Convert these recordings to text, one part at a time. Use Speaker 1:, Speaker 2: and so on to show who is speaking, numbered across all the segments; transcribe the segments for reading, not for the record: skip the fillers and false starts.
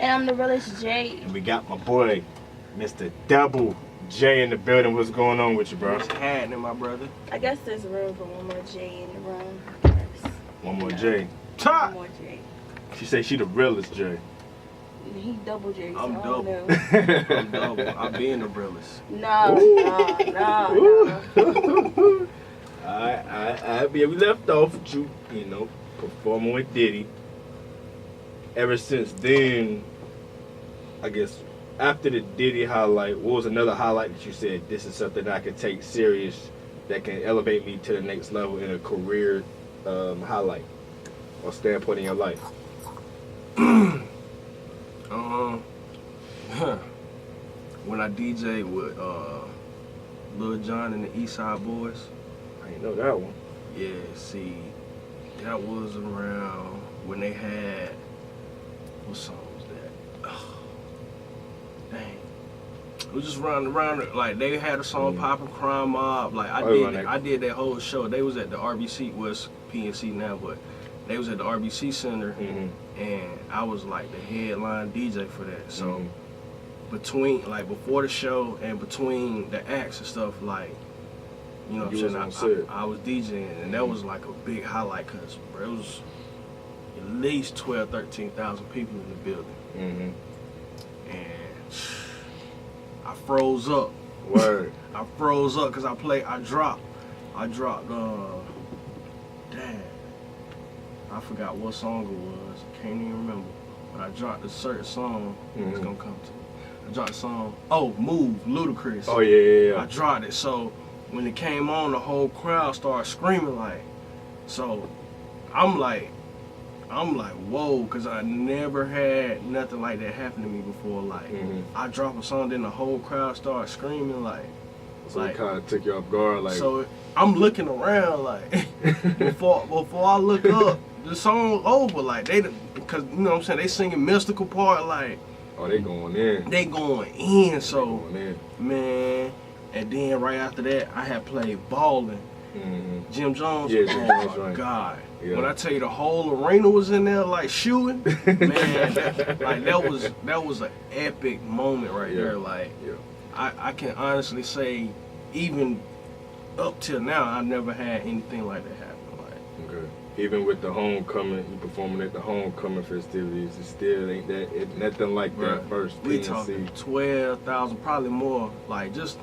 Speaker 1: And I'm the realest J.
Speaker 2: And we got my boy, Mr. Double J in the building. What's going on with you, bro?
Speaker 3: What's happening, my brother?
Speaker 1: I guess there's room for one more J in the room.
Speaker 2: One more J.
Speaker 1: One more J.
Speaker 2: She say she the realest J.
Speaker 1: He double J. So
Speaker 3: I'm
Speaker 1: I
Speaker 3: double.
Speaker 1: don't know.
Speaker 3: I'm double. I'm being the realest.
Speaker 1: No.
Speaker 2: Alright, we left off with you, you know, performing with Diddy. Ever since then, I guess, after the Diddy highlight, what was another highlight that you said, this is something I can take serious, that can elevate me to the next level in a career highlight or standpoint in your life?
Speaker 3: When I DJ with Lil Jon and the East Side Boys.
Speaker 2: I didn't know that one.
Speaker 3: Yeah, see, that was around when they had, what song was that? Oh, dang. It was just around, like they had a song popping, Crime Mob. Like I did that whole show. They was at the RBC, was PNC now, but they was at the RBC Center, and I was like the headline DJ for that. So between, like before the show and between the acts and stuff, like, you know what I'm saying, I was DJing, and that was like a big highlight, because it was at least 13,000 people in the building. And I froze up.
Speaker 2: Word.
Speaker 3: I froze up because I dropped, damn, I forgot what song it was. I can't even remember. But I dropped a certain song. It's gonna come to me. I dropped a song. Oh, Move, Ludacris.
Speaker 2: Oh yeah.
Speaker 3: I dropped it. So when it came on, the whole crowd started screaming like. So I'm like, whoa, because I never had nothing like that happen to me before. Like, I drop a song, then the whole crowd started screaming like.
Speaker 2: So it kind of took you off guard, like.
Speaker 3: So I'm looking around like, before I look up, the song over, like because you know what I'm saying, they singing mystical part, like.
Speaker 2: Oh, they going in.
Speaker 3: They going in, so
Speaker 2: going in.
Speaker 3: Man, and then right after that, I had played Ballin'. Jim Jones.
Speaker 2: Yeah, Jim Jones,
Speaker 3: my
Speaker 2: right.
Speaker 3: God.
Speaker 2: Yeah.
Speaker 3: When I tell you the whole arena was in there like shooting, man, that was an epic moment right there. Like, I can honestly say, even up till now, I never had anything like that happen. Like,
Speaker 2: okay. Even with the homecoming, you performing at the homecoming festivities, it still ain't nothing like that first.
Speaker 3: We talking 12,000, probably more. Like, just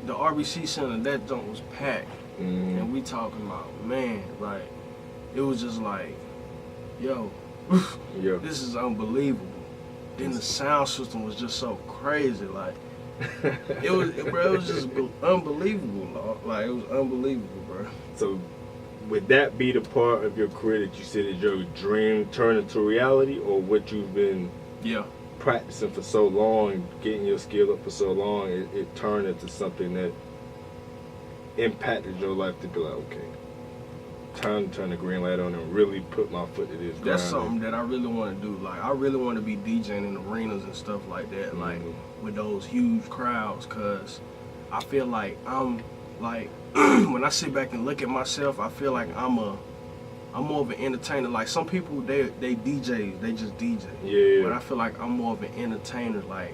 Speaker 3: the RBC Center, that junk was packed. And we talking about, man, like, it was just like, yo, this is unbelievable. Then the sound system was just so crazy, like, it was just unbelievable, like, it was unbelievable, bro.
Speaker 2: So, would that be the part of your career that you said is your dream turned into reality, or what you've been practicing for so long, getting your skill up for so long, it turned into something that impacted your life to be like, okay, time to turn the green light on and really put my foot to this ground?
Speaker 3: That's something that I really want to do. Like, I really want to be DJing in arenas and stuff like that, like with those huge crowds, cause I feel like I'm like when I sit back and look at myself, I feel like I'm more of an entertainer. Like, some people they DJs, they just DJ.
Speaker 2: Yeah.
Speaker 3: But I feel like I'm more of an entertainer. Like,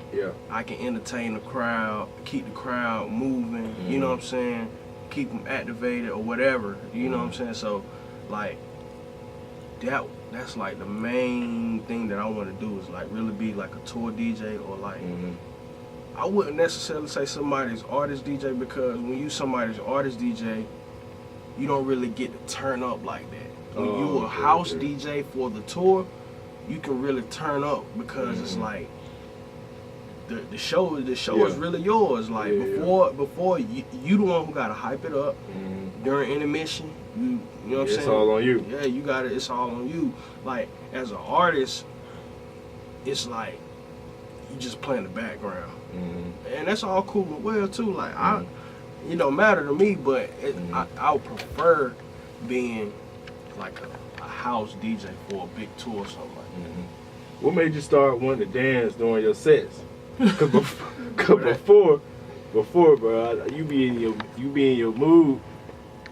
Speaker 3: I can entertain the crowd, keep the crowd moving. You know what I'm saying? Keep them activated or whatever. You know what I'm saying? So, like, that's like the main thing that I want to do, is like really be like a tour DJ, or like I wouldn't necessarily say somebody's artist DJ, because when you somebody's artist DJ, you don't really get to turn up like that. When you a house DJ for the tour, you can really turn up, because it's like the show is really yours. Like, before you the one who gotta hype it up. During intermission, you know what I'm saying?
Speaker 2: It's all on you.
Speaker 3: Yeah, you got it. It's all on you. Like, as an artist, it's like you just play in the background, and that's all cool and well too. Like, it don't matter to me, but I would prefer being like a house DJ for a big tour or something like that.
Speaker 2: What made you start wanting to dance during your sets? Cause before, bro, you be in your mood.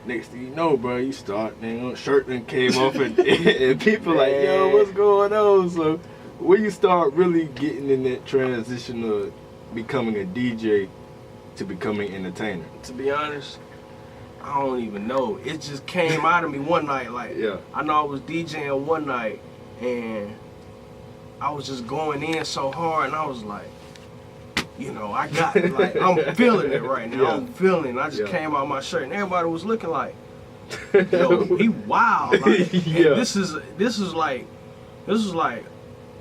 Speaker 2: Next thing you know, bro, you start, shirt then came off, and people like, yo, what's going on? So when you start really getting in that transition of becoming a DJ to becoming an entertainer?
Speaker 3: To be honest, I don't even know. It just came out of me one night. Like, I know I was DJing one night, and I was just going in so hard, and I was like, you know, I got it. Like, I'm feeling it right now. I'm feeling it. I just came out my shirt, and everybody was looking like, yo, he wild. Like, this is like,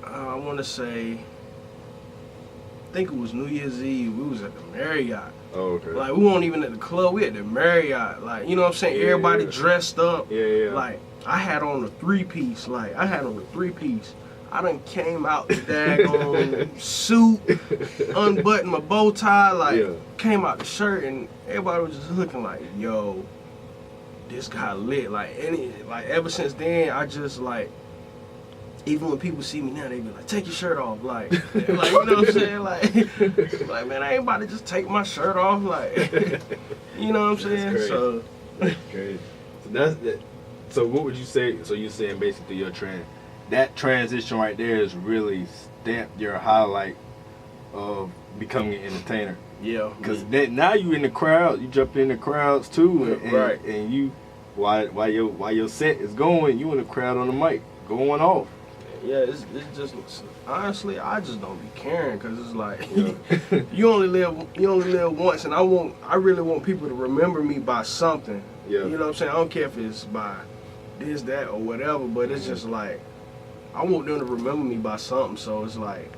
Speaker 3: I want to say, I think it was New Year's Eve. We was at the Marriott.
Speaker 2: Oh, okay.
Speaker 3: Like, we weren't even at the club. We at the Marriott. Like, you know what I'm saying? Everybody dressed up. Like, I had on a three-piece. Like, I done came out the daggone suit, unbuttoned my bow tie, like, came out the shirt, and everybody was just looking like, yo, this guy lit. Like, ever since then, I just, like, even when people see me now, they be like, take your shirt off. Like you know what I'm saying? Like, man, I ain't about to just take my shirt off. Like, you know what I'm saying? So,
Speaker 2: that's crazy. So that's that. So what would you say? So you're saying basically that transition right there is really stamped your highlight of becoming an entertainer.
Speaker 3: Yeah.
Speaker 2: Because now you in the crowd, you jump in the crowds too, and you while your set is going, you in the crowd on the mic going off.
Speaker 3: Yeah, it's just, honestly, I just don't be caring, because it's like, you only live once, and I really want people to remember me by something. You know what I'm saying? I don't care if it's by this, that, or whatever, but it's just like, I want them to remember me by something. So it's like,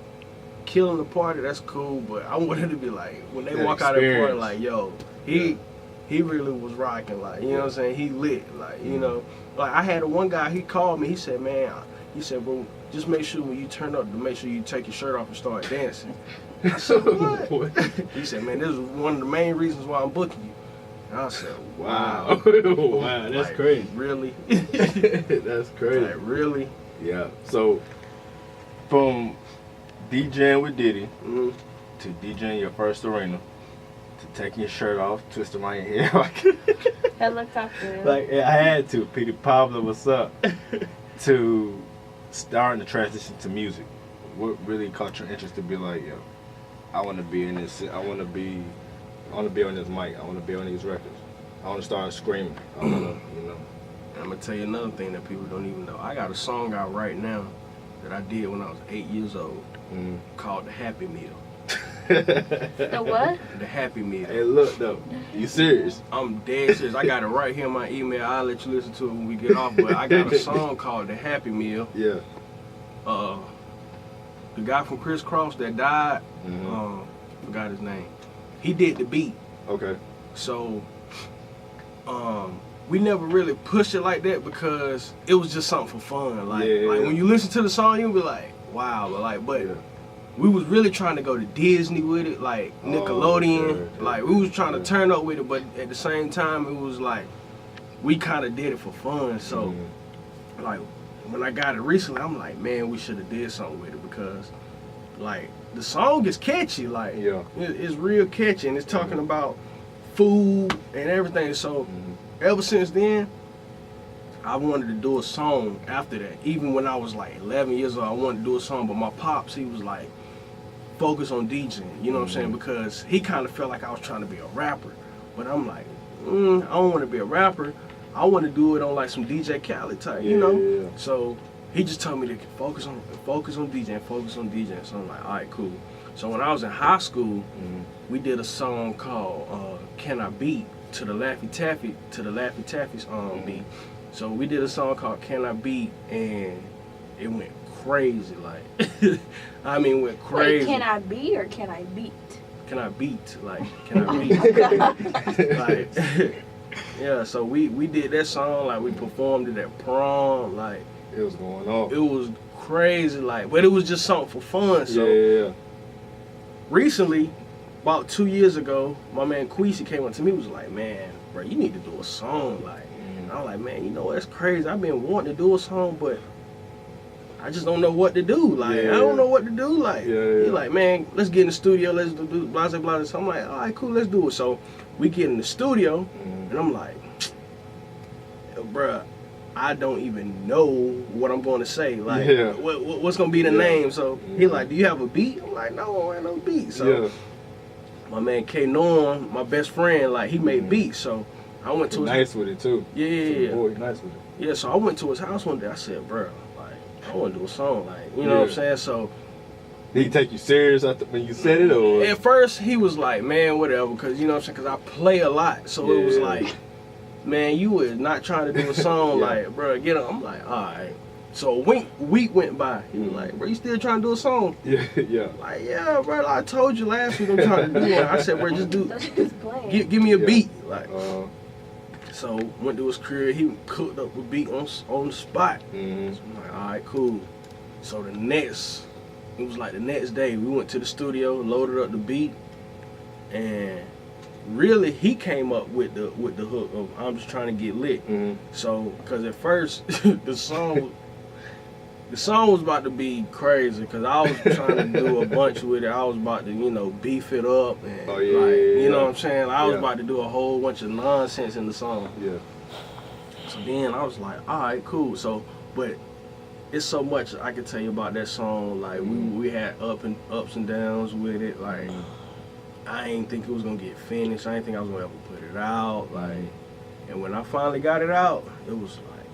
Speaker 3: killing the party, that's cool, but I want it to be like, when they walk out of the party, like, yo, he really was rocking, like, you know what I'm saying? He lit, like, you know. Like, I had one guy, he called me, he said, man, bro, just make sure when you turn up to make sure you take your shirt off and start dancing. I said, what? He said, man, this is one of the main reasons why I'm booking you. And I said, wow.
Speaker 2: Wow, that's like, crazy.
Speaker 3: Really?
Speaker 2: That's crazy.
Speaker 3: Like, really?
Speaker 2: Yeah. So, from DJing with Diddy to DJing your first arena to taking your shirt off, twisting my hair
Speaker 1: helicopter.
Speaker 2: Like, I had to. Peter Pablo, what's up? To starting the transition to music. What really caught your interest to be like, yo, I want to be in this. I want to be on this mic. I want to be on these records. I want to start screaming. I want to, you know.
Speaker 3: I'm gonna tell you another thing that people don't even know. I got a song out right now that I did when I was 8 years old, called "The Happy Meal."
Speaker 1: The what?
Speaker 3: The Happy Meal.
Speaker 2: Hey, look though, you serious?
Speaker 3: I'm dead serious. I got it right here in my email. I'll let you listen to it when we get off. But I got a song called "The Happy Meal."
Speaker 2: Yeah.
Speaker 3: The guy from Criss Cross that died, forgot his name. He did the beat.
Speaker 2: Okay.
Speaker 3: So, we never really pushed it like that because it was just something for fun. Like, when you listen to the song, you'll be like, wow. But we was really trying to go to Disney with it, like Nickelodeon. Like, we was trying to turn up with it, but at the same time, it was like, we kind of did it for fun. So, like, when I got it recently, I'm like, man, we should have did something with it because, like, the song is catchy. Like, it's real catchy, and it's talking about food and everything. So, ever since then, I wanted to do a song after that. Even when I was like 11 years old, I wanted to do a song, but my pops, he was like, focus on DJing, you know what I'm saying? Because he kind of felt like I was trying to be a rapper. But I'm like, I don't want to be a rapper. I want to do it on like some DJ Khaled type, you know? So he just told me to focus on DJing. So I'm like, all right, cool. So when I was in high school, we did a song called Can I Beat to the Laffy Taffy's beat. So we did a song called Can I Beat, and it went crazy, like, I mean, went crazy.
Speaker 1: Wait, can I beat or can I beat?
Speaker 3: Can I beat? Like, can I beat? Like, yeah, so we did that song, like, we performed it at prom, like.
Speaker 2: It was going on.
Speaker 3: It was crazy, like, but it was just something for fun, so. Recently, about 2 years ago, my man Queasy came up to me and was like, man, bro, you need to do a song, like. And I'm like, man, you know, that's crazy. I've been wanting to do a song, but I just don't know what to do. Like, I don't know what to do. Like, he's like, man, let's get in the studio. Let's do blah, blah, blah. So I'm like, all right, cool, let's do it. So we get in the studio, and I'm like, bruh, I don't even know what I'm going to say. Like,
Speaker 2: yeah.
Speaker 3: what's going to be the name? So he like, do you have a beat? I'm like, no, I ain't no beat. So my man K Norm, my best friend, like he made beats. So I went to his
Speaker 2: nice with it too.
Speaker 3: Yeah.
Speaker 2: Boy, nice with it.
Speaker 3: Yeah, so I went to his house one day. I said, bro, like, I want to do a song. Like, you know what I'm saying? So
Speaker 2: did he take you serious after when you said it, or?
Speaker 3: At first, he was like, man, whatever, because, you know what I'm saying, because I play a lot. So it was like, man, you was not trying to do a song, like, bro, get on. I'm like, all right. So a week went by. He was like, bro, you still trying to do a song?
Speaker 2: Yeah.
Speaker 3: Like, yeah, bro, I told you last week I'm trying to do one. I said, bro, just do, give me a beat. Like, so went to his crib. He cooked up a beat on the spot. So I'm like, all right, cool. So it was like the next day, we went to the studio, loaded up the beat, and really he came up with the hook of I'm just trying to get lit. So, because at first the song was about to be crazy, because I was trying to do a bunch with it. I was about to, you know, beef it up and you know what I'm saying? I was about to do a whole bunch of nonsense in the song. So then I was like, all right, cool. So, but it's so much I can tell you about that song. Like we had ups and downs with it. Like I ain't think it was gonna get finished. I ain't think I was gonna ever put it out. Like, and when I finally got it out, it was like,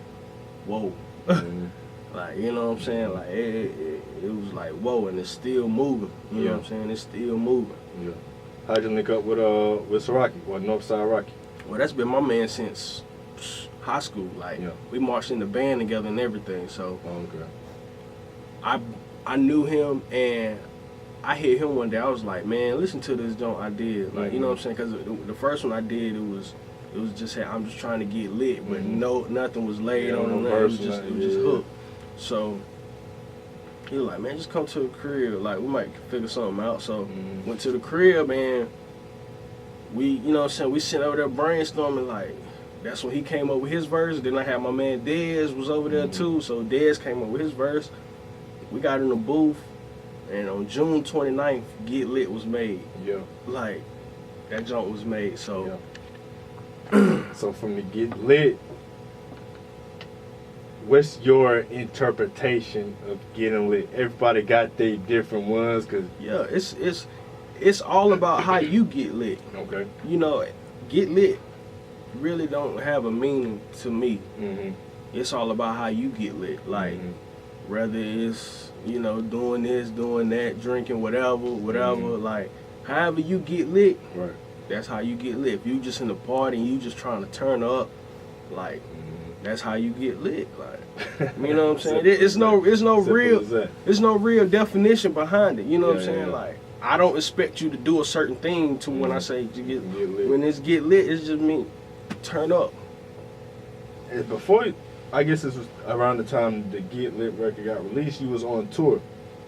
Speaker 3: whoa. Like, you know what I'm saying? Like it was like, whoa, and it's still moving. You know what I'm saying? It's still moving.
Speaker 2: How'd you link up with Rocky, Northside Rocky?
Speaker 3: Well, that's been my man since high school. Like we marched in the band together and everything. So I knew him, and I hit him one day. I was like, man, listen to this joint I did. Like, you know what I'm saying? Because the first one I did, it was just, hey, I'm just trying to get lit, but nothing was laid on it. It was just hooked. So he was like, man, just come to the crib. Like, we might figure something out. So went to the crib, and we, you know what I'm saying, we sitting over there brainstorming. Like, that's when he came up with his verse. Then I had my man Dez was over there too. So Dez came up with his verse. We got in the booth, and on June 29th, Get Lit was made. Like, that joint was made. So
Speaker 2: so from the Get Lit, what's your interpretation of getting lit? Everybody got their different ones, cause
Speaker 3: it's all about how you get lit.
Speaker 2: Okay.
Speaker 3: You know, get lit really don't have a meaning to me. It's all about how you get lit. Like, whether it's, you know, doing this, doing that, drinking, whatever. Like, however you get lit, that's how you get lit. If you just in the party and you just trying to turn up, like, that's how you get lit. Like, you know what I'm saying? It's no real definition behind it. You know what I'm saying? Like, I don't expect you to do a certain thing to when I say you get lit. When it's get lit, it's just me turn up.
Speaker 2: And before, I guess this was around the time the Get Lit record got released, you was on tour.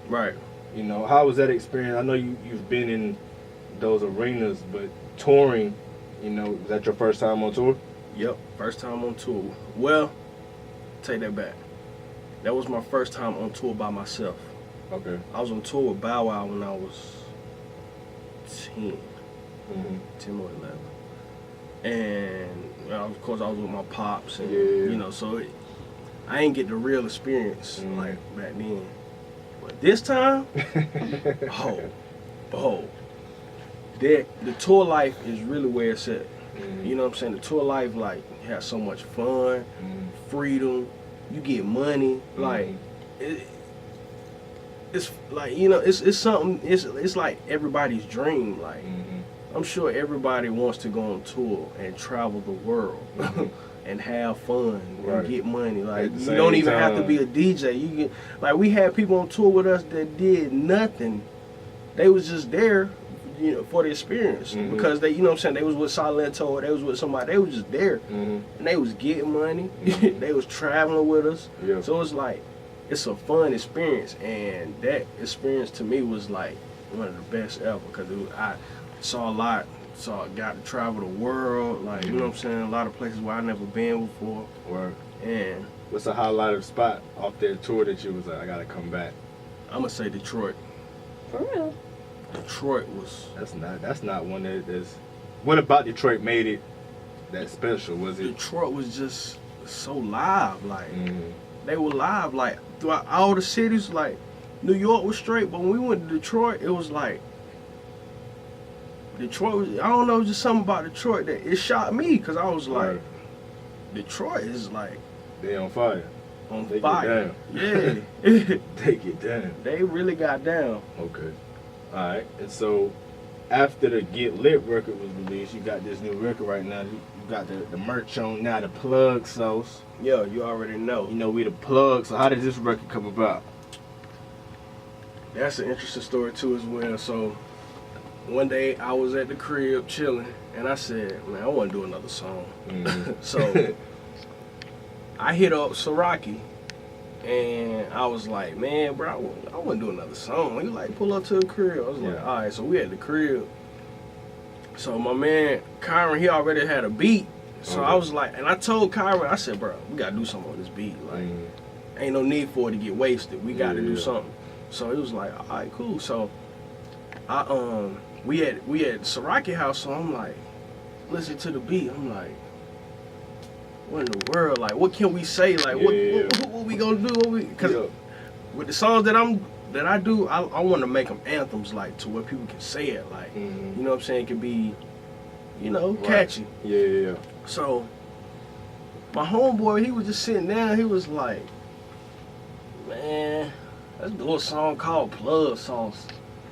Speaker 3: Right.
Speaker 2: You know, how was that experience? I know you've been in those arenas, but touring, you know, is that your first time on tour?
Speaker 3: Yep, first time on tour. Well, take that back. That was my first time on tour by myself.
Speaker 2: Okay.
Speaker 3: I was on tour with Bow Wow when I was 10 or 11. And of course I was with my pops, and you know, so I ain't get the real experience like back then. But this time, the tour life is really where it's at. You know what I'm saying? The tour life, like, you have so much fun, freedom, you get money, like it's like, you know, it's something, it's like everybody's dream. Like, I'm sure everybody wants to go on tour and travel the world and have fun and get money. Like, you don't even have to be a DJ. You can, like, we had people on tour with us that did nothing. They was just there, you know, for the experience, because they, you know what I'm saying, they was with Silento, or they was with somebody. They was just there, and they was getting money. They was traveling with us. So it's like, it's a fun experience, and that experience to me was like one of the best ever, because I saw a lot. Got to travel the world, like, you know what I'm saying, a lot of places where I never been before. And
Speaker 2: what's the highlighted spot off their tour that you was like, I gotta come back?
Speaker 3: I'm gonna say Detroit.
Speaker 1: For real?
Speaker 3: Detroit was.
Speaker 2: That's not one that's. What about Detroit made it that special? Was it?
Speaker 3: Detroit was just so live, like they were live, like throughout all the cities. Like New York was straight, but when we went to Detroit, it was like Detroit was, I don't know, just something about Detroit that it shocked me, because I was like, Detroit is like
Speaker 2: they on fire.
Speaker 3: On
Speaker 2: they
Speaker 3: fire.
Speaker 2: Get down. Yeah. They get down.
Speaker 3: They really got down.
Speaker 2: Okay. Alright. And so after the Get Lit record was released, you got this new record right now. You got the merch on now, the Plug Sauce.
Speaker 3: Yeah, you already know.
Speaker 2: You know, we the Plug, so how did this record come about?
Speaker 3: That's an interesting story too as well. So one day I was at the crib chilling, and I said, man, I want to do another song. So I hit up Saraki, and I was like, man, bro, I want to do another song. He was like, pull up to the crib. I was like, all right. So we at the crib. So my man Kyron, he already had a beat. So I was like, and I told Kyron, I said, bro, we gotta do something on this beat. Like, ain't no need for it to get wasted. We got to do something. So it was like, all right, cool. So we at Saraki house. So I'm like, listen to the beat. I'm like, what in the world? Like, what can we say? Like, what we gonna do? Because with the songs that I do, I want to make them anthems, like, to where people can say it. Like, you know what I'm saying? It can be, you know, catchy.
Speaker 2: Yeah.
Speaker 3: So my homeboy, he was just sitting down. He was like, man, let's do a song called Plug Sauce.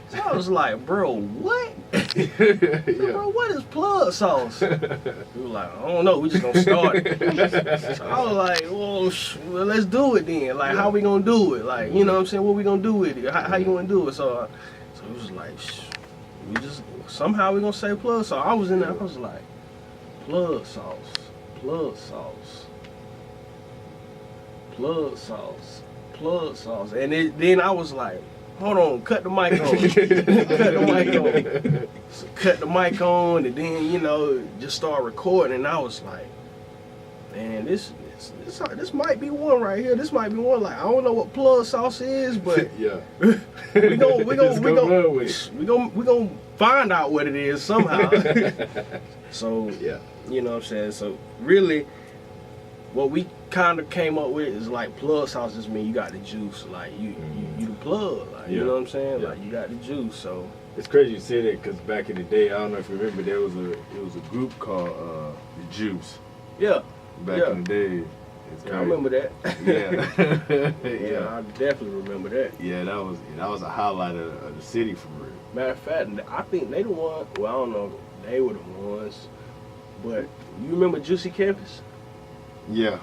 Speaker 3: So I was like, bro, what? Bro, what is Plug Sauce? He was like, I don't know, we just gonna start it. So I was like, well, let's do it then. Like, how we gonna do it? Like, you know what I'm saying? What we gonna do with it? How you gonna do it? So it was like, we just, somehow we gonna say Plug Sauce. I was in there, I was like, Plug Sauce, Plug Sauce, Plug Sauce, Plug Sauce. And then I was like, hold on, cut the mic on. Cut the mic on. So cut the mic on, and then, you know, just start recording. And I was like, man, this might be one right here. This might be one. Like, I don't know what Plug Sauce is, but we gonna find out what it is somehow. So you know what I'm saying. So really, what we kind of came up with is like Plug Sauce just mean you got the juice. Like you the plug. Like, you know what I'm saying. Like, you got the juice. So
Speaker 2: it's crazy you say that, because back in the day, I don't know if you remember, it was a group called The Juice.
Speaker 3: Yeah.
Speaker 2: Back in the day.
Speaker 3: I remember that.
Speaker 2: Yeah.
Speaker 3: I definitely remember that.
Speaker 2: Yeah, that was a highlight of the city for real.
Speaker 3: Matter of fact, I think they the one. Well, I don't know. They were the ones. But you remember Juicy Campus?
Speaker 2: Yeah.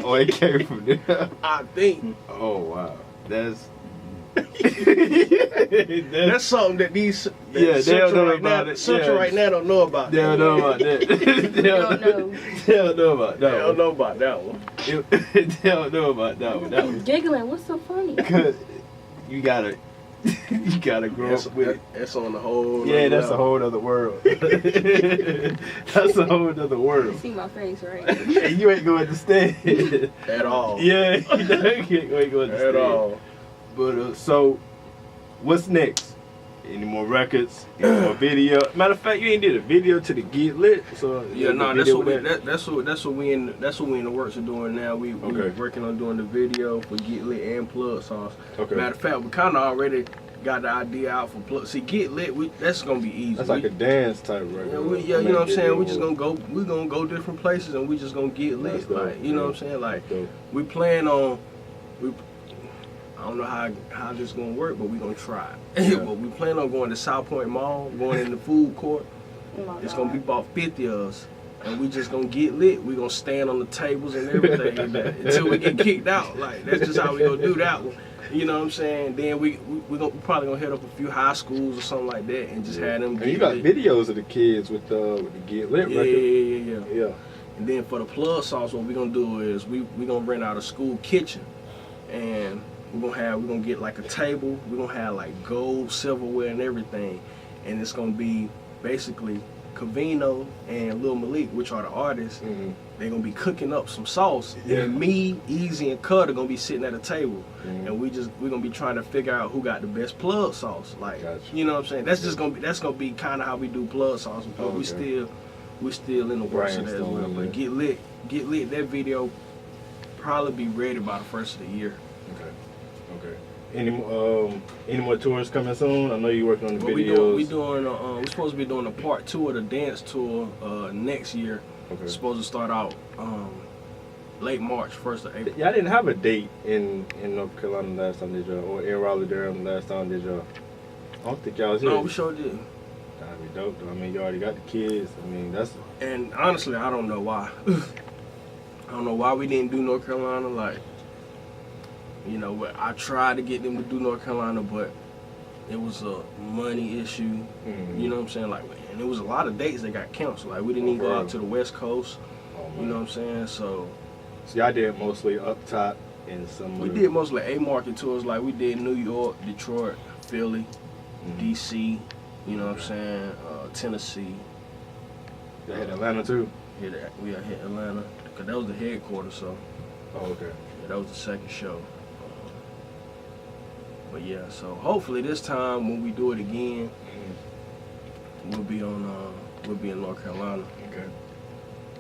Speaker 2: Oh, it came from there.
Speaker 3: I think.
Speaker 2: Oh wow, that's
Speaker 3: something that these
Speaker 2: they don't know about it.
Speaker 3: Central right now don't know about.
Speaker 2: They don't know about that. They don't know about that.
Speaker 3: They don't know about that one.
Speaker 2: They don't know about that one. That was
Speaker 1: giggling. What's so funny?
Speaker 2: Because you gotta grow up with it.
Speaker 3: That's on the whole.
Speaker 2: Yeah, that's a whole other world. That's a whole other world.
Speaker 1: You see my face, right?
Speaker 2: And you ain't going to stay
Speaker 3: at all.
Speaker 2: Yeah, you ain't going to stay
Speaker 3: at all.
Speaker 2: But so, what's next? Any more records? Any more video? Matter of fact, you ain't did a video to the Get Lit. So
Speaker 3: that's what we in the works of doing now. We working on doing the video for Get Lit and Plug Sauce.
Speaker 2: Okay.
Speaker 3: Matter of fact, we kind of already got the idea out for Plug. See, Get Lit, that's gonna be easy.
Speaker 2: That's like a dance type record.
Speaker 3: You know what I'm saying. We just gonna go. We gonna go different places, and we just gonna get lit. Like, you know what I'm saying. Like, we plan on. I don't know how this gonna work, but we gonna try. But we plan on going to South Point Mall, going in the food court. It's gonna be about 50 of us, and we just gonna get lit. We gonna stand on the tables and everything until we get kicked out. Like, that's just how we gonna do that one. You know what I'm saying? Then we probably gonna hit up a few high schools or something like that, and just have them.
Speaker 2: And you got videos of the kids with the Get Lit record. Yeah.
Speaker 3: And then for the Plug Sauce, what we gonna do is we gonna rent out a school kitchen, and we're gonna get like a table. We're gonna have like gold silverware and everything, and it's gonna be basically Cavino and Lil Malik, which are the artists. They're gonna be cooking up some sauce, and me, Easy, and Cud are gonna be sitting at a table, and we're gonna be trying to figure out who got the best plug sauce. Like, you know what I'm saying? That's gonna be kind of how we do plug sauce. But we still in the works of that as well. But get lit, that video probably be ready by the first of the year.
Speaker 2: Okay. Any more tours coming soon? I know you're working on the videos.
Speaker 3: We're supposed to be doing a part 2 of the dance tour next year. Okay. It's supposed to start out late March, 1st of April.
Speaker 2: Y'all didn't have a date in North Carolina last time, did y'all? Or in Raleigh-Durham last time, did y'all? I don't think y'all was here.
Speaker 3: No, we sure did.
Speaker 2: That'd be dope, though. I mean, you already got the kids. I mean, that's...
Speaker 3: And honestly, I don't know why. I don't know why we didn't do North Carolina. Like, you know, I tried to get them to do North Carolina, but it was a money issue. Mm-hmm. You know what I'm saying? Like, and there was a lot of dates that got canceled. Like, we didn't even go out to the West Coast. You know what I'm saying? So
Speaker 2: y'all did mostly up top and some.
Speaker 3: We did mostly A-market tours. Like, we did New York, Detroit, Philly, DC. You know what I'm saying? Tennessee.
Speaker 2: Y'all hit Atlanta too?
Speaker 3: Yeah, we hit Atlanta because that was the headquarters. So.
Speaker 2: Oh, okay.
Speaker 3: Yeah, that was the second show. But yeah, so hopefully this time when we do it again, we'll be in North Carolina.
Speaker 2: Okay.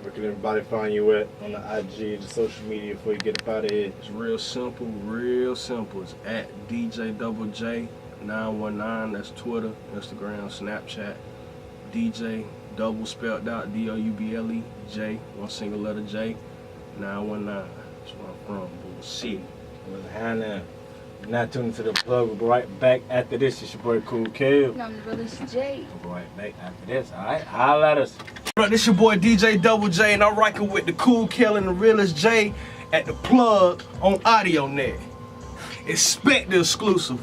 Speaker 2: Where can everybody find you at on the IG, the social media before you get up out of here?
Speaker 3: It's real simple, real simple. It's at DJ_J919. That's Twitter, Instagram, Snapchat. DJ double spelled out DOUBLE J, one single letter J, 919. That's where I'm from, Bullshit.
Speaker 2: Now. You're not tuning to the plug. We'll be right back after this. It's your boy Cool Kev.
Speaker 1: And I'm the realest J.
Speaker 2: We'll be right back after this, alright? Holla at us.
Speaker 3: This your boy DJ Double J, and I'm rocking with the Cool Kev and the realest J at the plug on Audionet. Expect the exclusive.